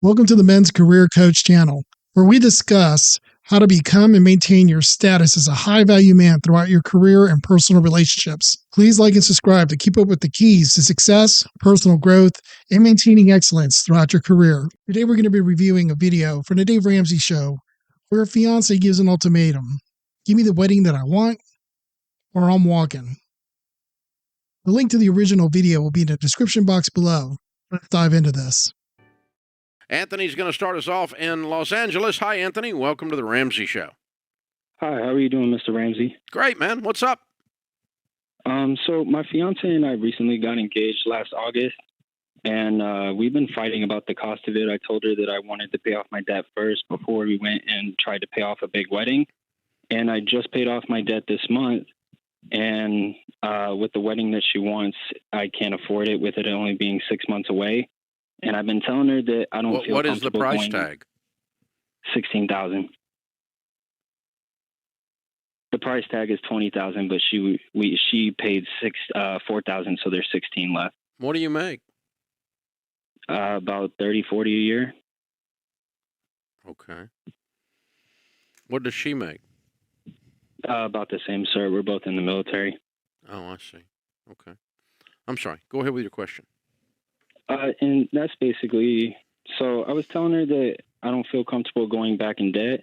Welcome to the Men's Career Coach channel, where we discuss how to become and maintain your status as a high-value man throughout your career and personal relationships. Please like and subscribe to keep up with the keys to success, personal growth, and maintaining excellence throughout your career. Today, we're going to be reviewing a video from the Dave Ramsey Show, where a fiancé gives an ultimatum. Give me the wedding that I want, or I'm walking. The link to the original video will be in the description box below. Let's dive into this. Anthony's going to start us off in Los Angeles. Hi, Anthony. Welcome to the Ramsey Show. Hi, how are you doing, Mr. Ramsey? Great, man. What's up? So my fiance and I recently got engaged last August, and we've been fighting about the cost of it. I told her that I wanted to pay off my debt first before we went and tried to pay off a big wedding. And I just paid off my debt this month. And with the wedding that she wants, I can't afford it with it only being 6 months away. And I've been telling her that I don't feel What is the comfortable price going. tag? $16,000. The price tag is $20,000, but she paid $4,000, so there's $16,000 left. What do you make? About $30,000-$40,000 a year. Okay. What does she make? About the same, sir. We're both in the military. Oh, I see. Okay. I'm sorry. Go ahead with your question. And that's basically, so I was telling her that I don't feel comfortable going back in debt.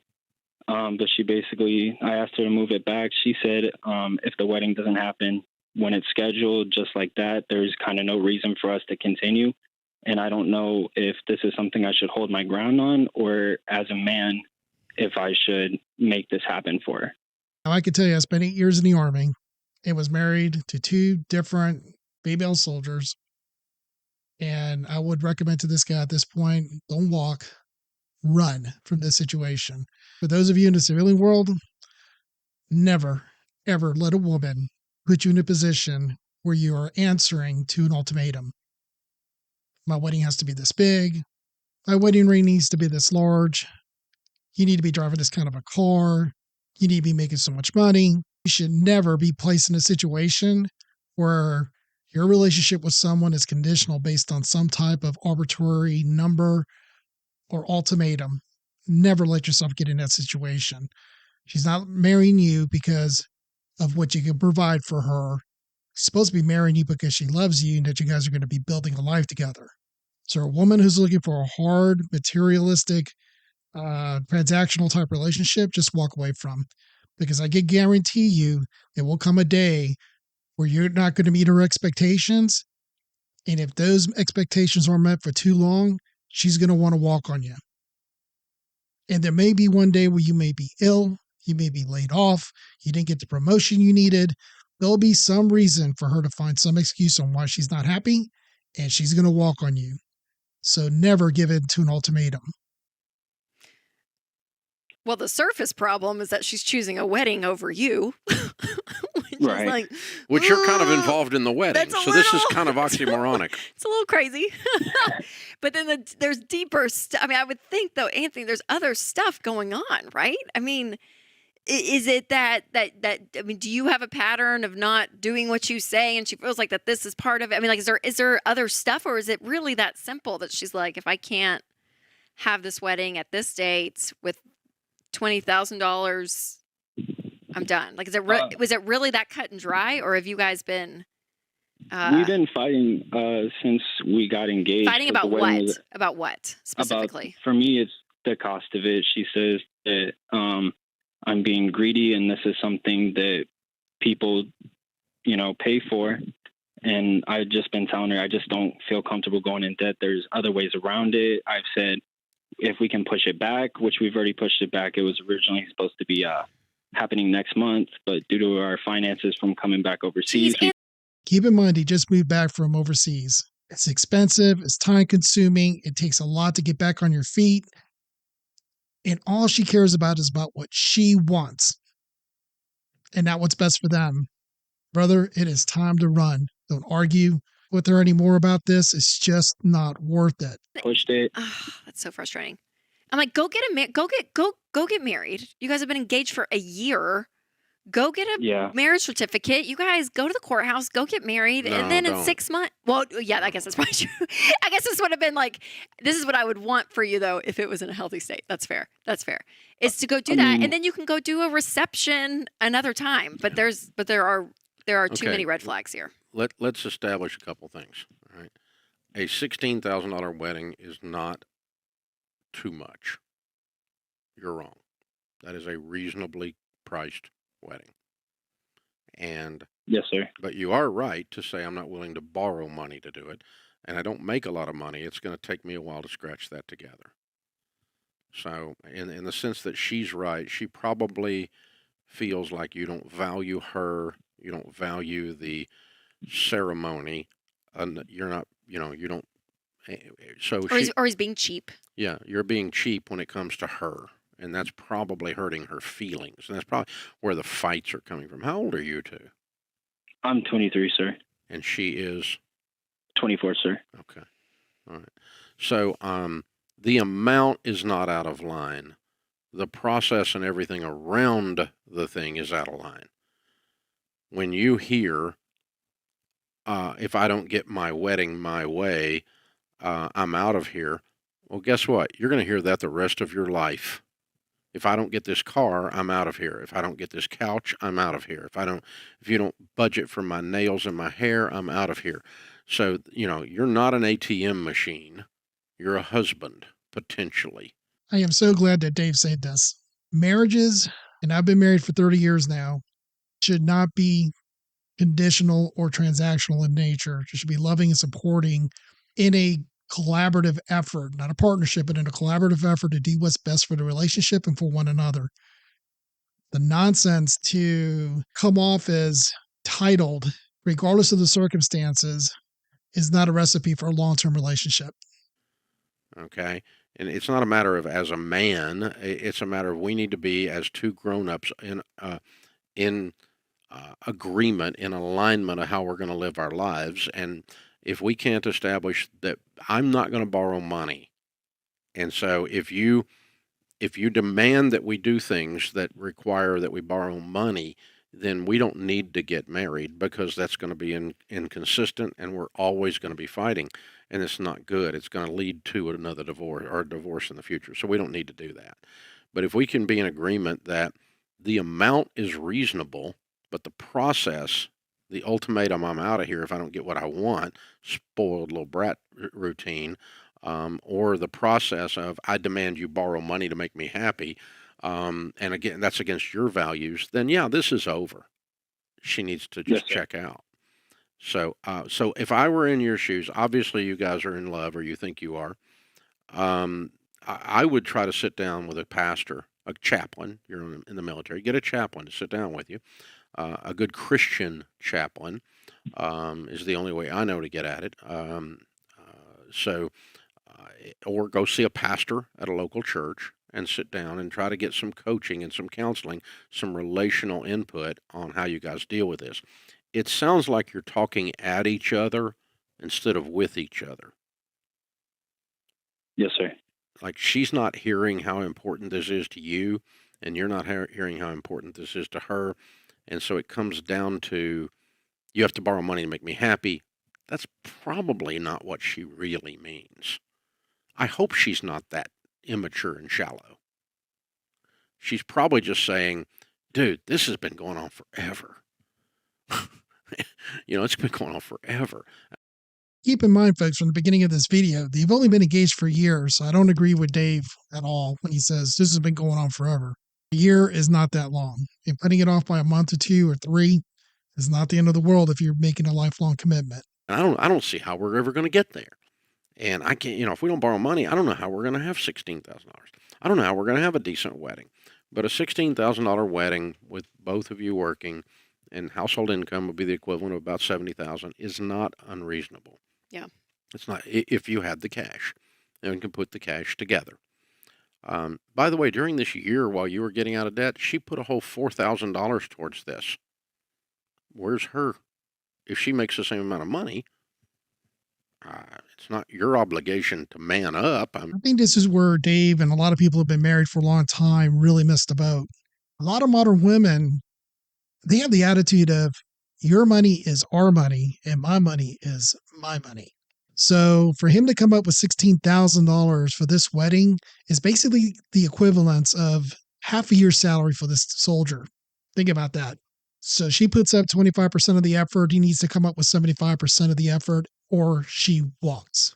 But I asked her to move it back. She said, if the wedding doesn't happen when it's scheduled, just like that, there's kind of no reason for us to continue. And I don't know if this is something I should hold my ground on, or as a man, if I should make this happen for her. Now, I can tell you, I spent 8 years in the Army and was married to 2 different female soldiers. And I would recommend to this guy at this point, don't walk, run from this situation. For those of you in the civilian world, never, ever let a woman put you in a position where you are answering to an ultimatum. My wedding has to be this big. My wedding ring needs to be this large. You need to be driving this kind of a car. You need to be making so much money. You should never be placed in a situation where your relationship with someone is conditional based on some type of arbitrary number or ultimatum. Never let yourself get in that situation. She's not marrying you because of what you can provide for her. She's supposed to be marrying you because she loves you and that you guys are going to be building a life together. So a woman who's looking for a hard, materialistic, transactional type relationship, just walk away from. Because I can guarantee you there will come a day where you're not going to meet her expectations. And if those expectations are met for too long, she's going to want to walk on you. And there may be one day where you may be ill, you may be laid off, you didn't get the promotion you needed. There'll be some reason for her to find some excuse on why she's not happy, and she's going to walk on you. So never give in to an ultimatum. Well, the surface problem is that she's choosing a wedding over you. Right. Which you're kind of involved in the wedding, so this is kind of oxymoronic. It's a little crazy. But then there's deeper stuff. I mean, I would think, though, Anthony, there's other stuff going on, right? I mean, is it that I mean, do you have a pattern of not doing what you say and she feels like that this is part of it? I mean, like, is there other stuff, or is it really that simple that she's like, if I can't have this wedding at this date with $20,000, I'm done? Like, was it really that cut and dry, or have you guys been? We've been fighting since we got engaged. Fighting about what? About what specifically? For me, it's the cost of it. She says that I'm being greedy, and this is something that people, pay for. And I've just been telling her I just don't feel comfortable going in debt. There's other ways around it. I've said if we can push it back, which we've already pushed it back. It was originally supposed to be happening next month, but due to our finances from coming back overseas. Keep in mind, he just moved back from overseas. It's expensive. It's time consuming. It takes a lot to get back on your feet. And all she cares about is about what she wants and not what's best for them. Brother, it is time to run. Don't argue with her anymore about this. It's just not worth it. Pushed it. Oh, that's so frustrating. I'm like, go get married. You guys have been engaged for a year. Go get a Yeah. marriage certificate. You guys go to the courthouse, go get married, No, and then in don't. 6 months. Well, yeah, I guess that's probably true. I guess this would have been like, this is what I would want for you though, if it was in a healthy state. That's fair. That's fair. Is to go do that, and then you can go do a reception another time. But there are too many red flags here. Let's establish a couple things. All right, a $16,000 wedding is not too much. You're wrong. That is a reasonably priced wedding. And Yes, sir. but you are right to say I'm not willing to borrow money to do it, and I don't make a lot of money. It's going to take me a while to scratch that together. So, in the sense that she's right, she probably feels like you don't value her, you don't value the ceremony, and you're not, you don't. So Or he's being cheap. yeah, you're being cheap when it comes to her, and that's probably hurting her feelings, and that's probably where the fights are coming from. How old are you two? I'm 23, sir. And she is 24, sir. okay. All right. So, the amount is not out of line. The process and everything around the thing is out of line. When you hear, if I don't get my wedding my way, I'm out of here. Well, guess what? You're going to hear that the rest of your life. If I don't get this car, I'm out of here. If I don't get this couch, I'm out of here. If you don't budget for my nails and my hair, I'm out of here. So, you're not an ATM machine. You're a husband, potentially. I am so glad that Dave said this. Marriages, and I've been married for 30 years now, should not be conditional or transactional in nature. It should be loving and supporting in a collaborative effort, not a partnership, but in a collaborative effort to do what's best for the relationship and for one another. The nonsense to come off as titled, regardless of the circumstances, is not a recipe for a long-term relationship. Okay. And it's not a matter of as a man, it's a matter of we need to be as two grown-ups in agreement, in alignment of how we're going to live our lives. And if we can't establish that I'm not going to borrow money, and so if you demand that we do things that require that we borrow money, then we don't need to get married, because that's going to be inconsistent, and we're always going to be fighting, and it's not good. It's going to lead to another divorce or a divorce in the future. So we don't need to do that. But if we can be in agreement that the amount is reasonable, but the process, the ultimatum, I'm out of here if I don't get what I want, spoiled little brat routine, or the process of I demand you borrow money to make me happy, and again, that's against your values, then yeah, this is over. She needs to just check out. So, if I were in your shoes, obviously you guys are in love, or you think you are. I would try to sit down with a pastor, a chaplain. You're in the military. Get a chaplain to sit down with you. A good Christian chaplain is the only way I know to get at it. Or go see a pastor at a local church and sit down and try to get some coaching and some counseling, some relational input on how you guys deal with this. It sounds like you're talking at each other instead of with each other. Yes, sir. Like she's not hearing how important this is to you, and you're not hearing how important this is to her. And so it comes down to, you have to borrow money to make me happy. That's probably not what she really means. I hope she's not that immature and shallow. She's probably just saying, dude, this has been going on forever. It's been going on forever. Keep in mind, folks, from the beginning of this video, they've only been engaged for years. So I don't agree with Dave at all when he says this has been going on forever. A year is not that long. And putting it off by a month or 2 or 3 is not the end of the world if you're making a lifelong commitment. I don't see how we're ever going to get there. And I can't, if we don't borrow money, I don't know how we're going to have $16,000. I don't know how we're going to have a decent wedding. But a $16,000 wedding with both of you working and household income would be the equivalent of about $70,000 is not unreasonable. Yeah. It's not, if you had the cash and can put the cash together. By the way, during this year while you were getting out of debt, she put a whole $4,000 towards this. Where's her? If she makes the same amount of money, it's not your obligation to man up. I think this is where Dave and a lot of people who have been married for a long time really missed the boat. A lot of modern women they have the attitude of your money is our money and my money is my money. So for him to come up with $16,000 for this wedding is basically the equivalence of half a year's salary for this soldier. Think about that. So she puts up 25% of the effort. He needs to come up with 75% of the effort, or she walks.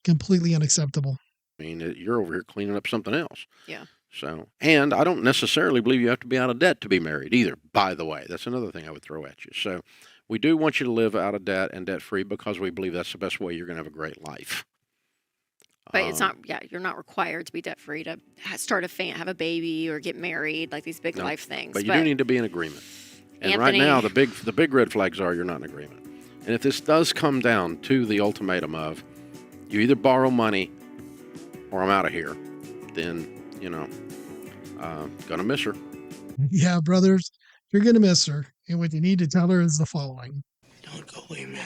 Completely unacceptable. I mean, you're over here cleaning up something else. Yeah. So, and I don't necessarily believe you have to be out of debt to be married either, by the way. That's another thing I would throw at you. So, we do want you to live out of debt and debt free because we believe that's the best way you're going to have a great life. But it's not, you're not required to be debt free to start have a baby or get married, like these big life things. But you do need to be in agreement. And Anthony, right now, the big red flags are you're not in agreement. And if this does come down to the ultimatum of you either borrow money or I'm out of here, then, gonna miss her. Yeah, brothers, you're going to miss her. And what you need to tell her is the following. Don't go away, man.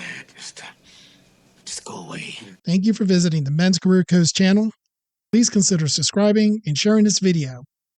Just go away. Thank you for visiting the Men's Career Coach channel. Please consider subscribing and sharing this video.